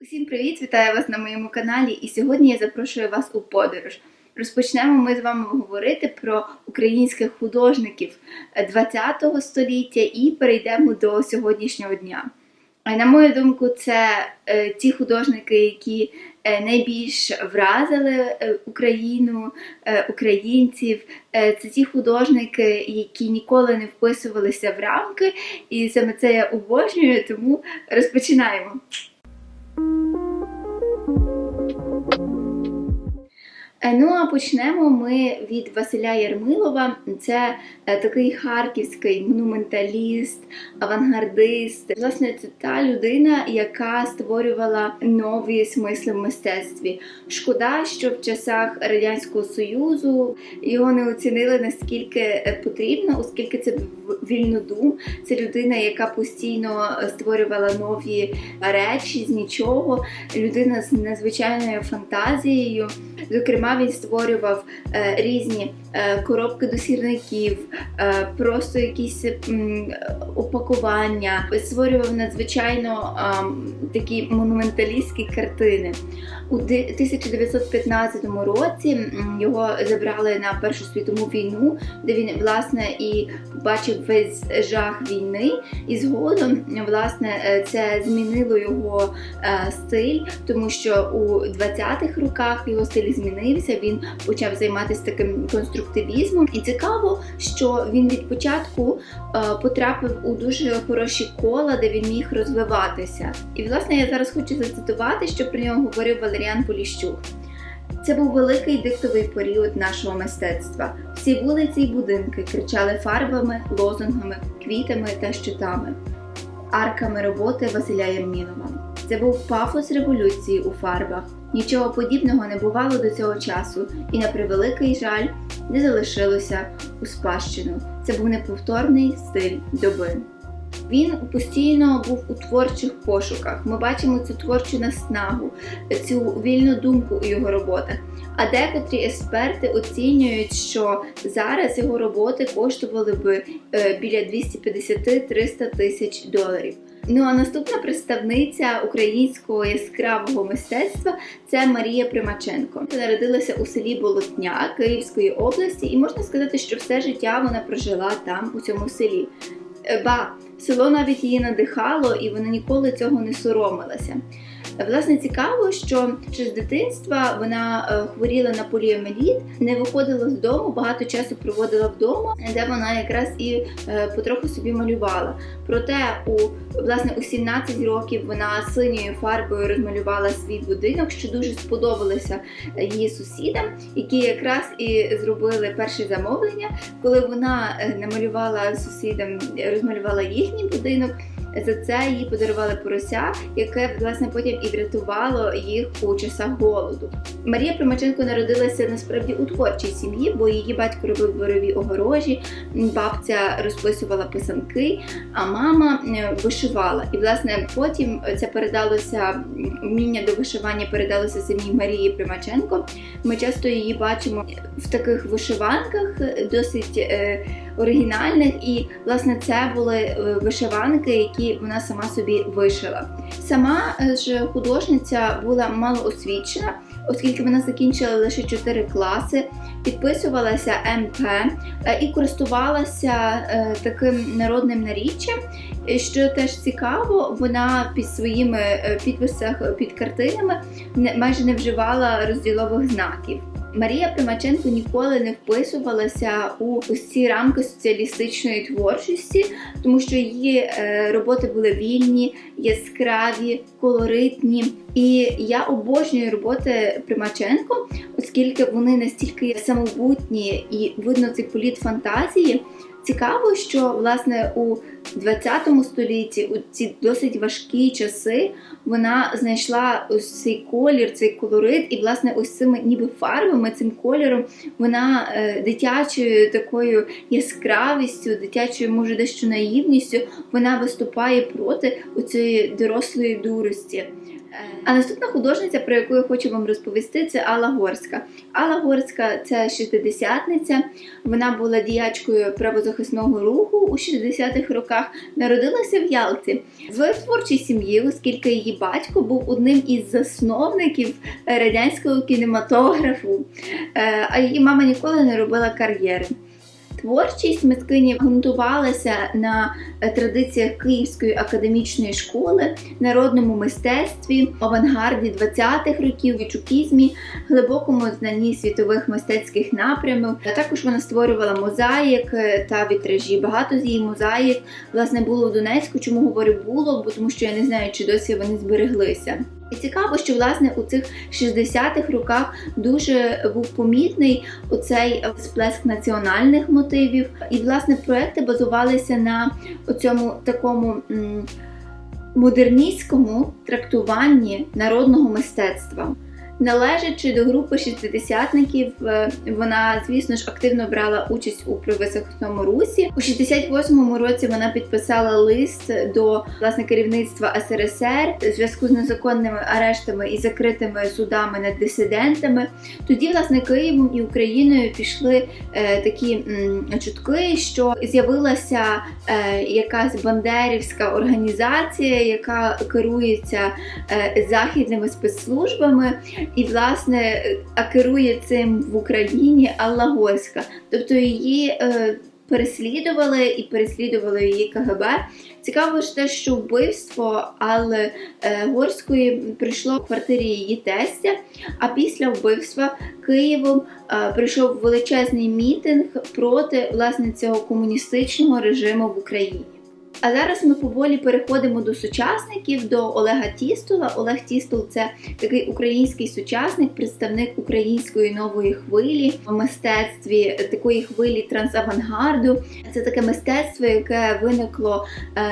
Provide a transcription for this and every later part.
Усім привіт! Вітаю вас на моєму каналі, і сьогодні я запрошую вас у подорож. Розпочнемо ми з вами говорити про українських художників ХХ століття і перейдемо до сьогоднішнього дня. На мою думку, це ті художники, які найбільш вразили Україну, українців. Це ті художники, які ніколи не вписувалися в рамки, і саме це я обожнюю, тому розпочинаємо. Ну, а почнемо ми від Василя Ярмилова. Це такий харківський монументаліст, авангардист. Власне, це та людина, яка створювала нові смисли в мистецтві. Шкода, що в часах Радянського Союзу його не оцінили наскільки потрібно, оскільки це вільнодум. Це людина, яка постійно створювала нові речі з нічого. Людина з надзвичайною фантазією. Зокрема, він створював різні коробки до сірників, просто якісь упакування, створював надзвичайно такі монументалістські картини. У 1915 році його забрали на Першу світову війну, де він, власне, і побачив весь жах війни, і згодом, власне, це змінило його стиль, тому що у 20-х роках його стиль змінився, він почав займатися таким конструктивізмом. І цікаво, що він від початку потрапив у дуже хороші кола, де він міг розвиватися. І, власне, я зараз хочу зацитувати, що про нього говорив Валеріан Поліщук. Це був великий диктовий період нашого мистецтва. Всі вулиці й будинки кричали фарбами, лозунгами, квітами та щитами, арками роботи Василя Ярмилова. Це був пафос революції у фарбах. Нічого подібного не бувало до цього часу, і, на превеликий жаль, не залишилося у спадщину. Це був неповторний стиль доби. Він постійно був у творчих пошуках. Ми бачимо цю творчу наснагу, цю вільну думку у його роботах. А декотрі експерти оцінюють, що зараз його роботи коштували би біля 250-300 тисяч доларів. Ну а наступна представниця українського яскравого мистецтва – це Марія Примаченко. Вона народилася у селі Болотня Київської області, і можна сказати, що все життя вона прожила там, у цьому селі. Село навіть її надихало, і вона ніколи цього не соромилася. Власне, цікаво, що ще з дитинства вона хворіла на поліомієліт, не виходила з дому, багато часу проводила вдома, де вона якраз і потроху собі малювала. Проте у 17 років вона синьою фарбою розмалювала свій будинок, що дуже сподобалося її сусідам, які якраз і зробили перше замовлення, коли вона намалювала сусідам, розмалювала їхній будинок. За це їй подарували порося, яке, власне, потім і врятувало їх у часах голоду. Марія Примаченко народилася, насправді, у творчій сім'ї, бо її батько робив дворові огорожі, бабця розписувала писанки, а мама вишивала. І, власне, потім це передалося, вміння до вишивання передалося самій Марії Примаченко. Ми часто її бачимо в таких вишиванках, досить оригінальних, і, власне, це були вишиванки, які вона сама собі вишила. Сама ж художниця була малоосвічена, оскільки вона закінчила лише 4 класи, підписувалася МП і користувалася таким народним наріччям. Що теж цікаво, вона під своїми підписах під картинами майже не вживала розділових знаків. Марія Примаченко ніколи не вписувалася у ось ці рамки соціалістичної творчості, тому що її роботи були вільні, яскраві, колоритні. І я обожнюю роботи Примаченко, оскільки вони настільки самобутні і видно цей політ фантазії. Цікаво, що, власне, у 20 столітті, у ці досить важкі часи, вона знайшла ось цей колір, цей колорит, і, власне, ось цими ніби фарбами, цим кольором, вона дитячою такою яскравістю, дитячою, може, дещо наївністю, вона виступає проти оцієї дорослої дурості. А наступна художниця, про яку я хочу вам розповісти, це Алла Горська. Алла Горська – це шістдесятниця, вона була діячкою правозахисного руху у 60-х роках, народилася в Ялті. В творчій сім'ї, оскільки її батько був одним із засновників радянського кінематографу, а її мама ніколи не робила кар'єри. Творчість мисткині ґрунтувалася на традиціях Київської академічної школи, народному мистецтві, авангарді 20-х років, вічукізмі, глибокому знанні світових мистецьких напрямів. Також вона створювала мозаїк та вітражі. Багато з її мозаїк, власне, було в Донецьку. Чому говорю було? Бо тому що я не знаю, чи досі вони збереглися. І цікаво, що, власне, у цих 60-х роках дуже був помітний оцей сплеск національних мотивів. І, власне, проекти базувалися на цьому такому модерністському трактуванні народного мистецтва. Належачи до групи шістдесятників, вона, звісно ж, активно брала участь у правозахисному русі. У 68-му році вона підписала лист до, власне, керівництва СРСР у зв'язку з незаконними арештами і закритими судами над дисидентами. Тоді, власне, Києвом і Україною пішли такі чутки, що з'явилася якась бандерівська організація, яка керується західними спецслужбами. І, власне, керує цим в Україні Алла Горська. Тобто її переслідували її КГБ. Цікаво ж те, що вбивство Алли Горської прийшло в квартирі її тестя, а після вбивства Києвом прийшов величезний мітинг проти, власне, цього комуністичного режиму в Україні. А зараз ми поволі переходимо до сучасників, до Олега Тістула. Олег Тістул – це такий український сучасник, представник української нової хвилі в мистецтві, такої хвилі трансавангарду. Це таке мистецтво, яке виникло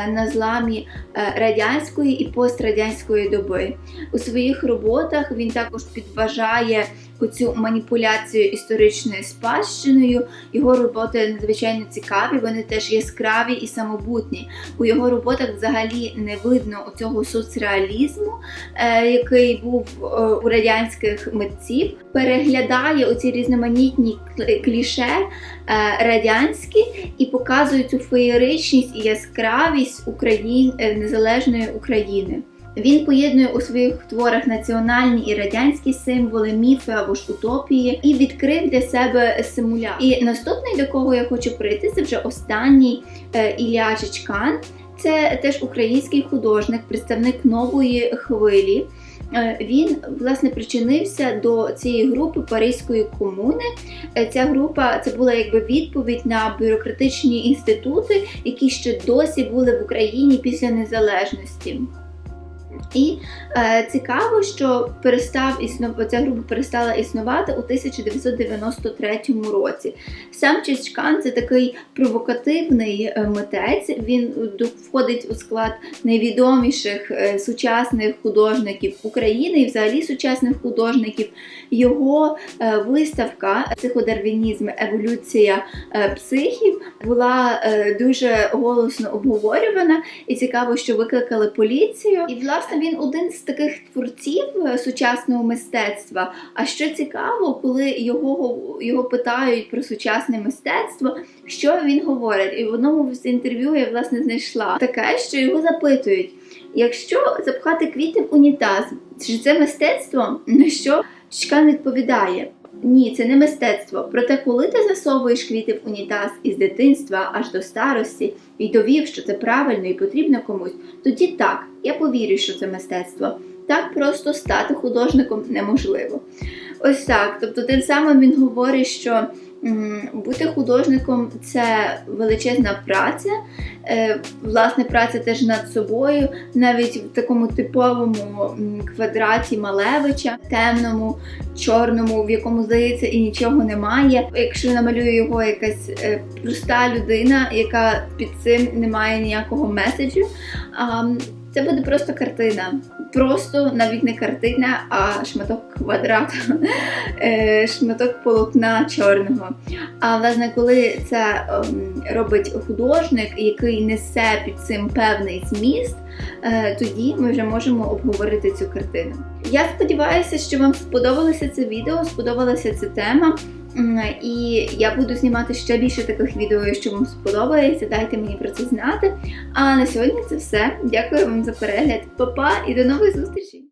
на зламі радянської і пострадянської доби. У своїх роботах він також підважає оцю маніпуляцію історичною спадщиною. Його роботи надзвичайно цікаві, вони теж яскраві і самобутні. У його роботах взагалі не видно оцього соцреалізму, який був у радянських митців. Переглядає оці різноманітні кліше радянські і показує цю феєричність і яскравість незалежної України. Він поєднує у своїх творах національні і радянські символи, міфи або ж утопії і відкрив для себе симуляр. І наступний, до кого я хочу прийти, це вже останній Ілля Чичкан. Це теж український художник, представник нової хвилі. Він, власне, причинився до цієї групи Паризької комуни. Ця група – це була якби відповідь на бюрократичні інститути, які ще досі були в Україні після незалежності. І цікаво, що ця група перестала існувати у 1993 році. Сам Чичкан – це такий провокативний митець, він входить у склад найвідоміших сучасних художників України і взагалі сучасних художників. Його виставка «Психодарвінізм. Еволюція психів» була дуже голосно обговорювана, і цікаво, що викликали поліцію. І, власне, він один з таких творців сучасного мистецтва. А що цікаво, коли його питають про сучасне мистецтво, що він говорить? І в одному з інтерв'ю я, власне, знайшла таке, що його запитують: якщо запхати квіти в унітаз, чи це мистецтво? На що Чичкан відповідає: ні, це не мистецтво. Проте, коли ти засовуєш квіти в унітаз із дитинства аж до старості і довів, що це правильно і потрібно комусь, тоді так, я повірю, що це мистецтво. Так просто стати художником неможливо. Ось так. Тобто тим самим він говорить, що бути художником – це величезна праця, власне, праця теж над собою, навіть в такому типовому квадраті Малевича, темному, чорному, в якому, здається, і нічого немає. Якщо намалює його якась проста людина, яка під цим не має ніякого меседжу, це буде просто картина. просто навіть не картина, а шматок квадрату, шматок полотна чорного. А власне, коли це робить художник, який несе під цим певний зміст, тоді ми вже можемо обговорити цю картину. Я сподіваюся, що вам сподобалося це відео, сподобалася ця тема. І я буду знімати ще більше таких відео, якщо вам сподобається, дайте мені про це знати. А на сьогодні це все. Дякую вам за перегляд. Па-па і до нових зустрічей!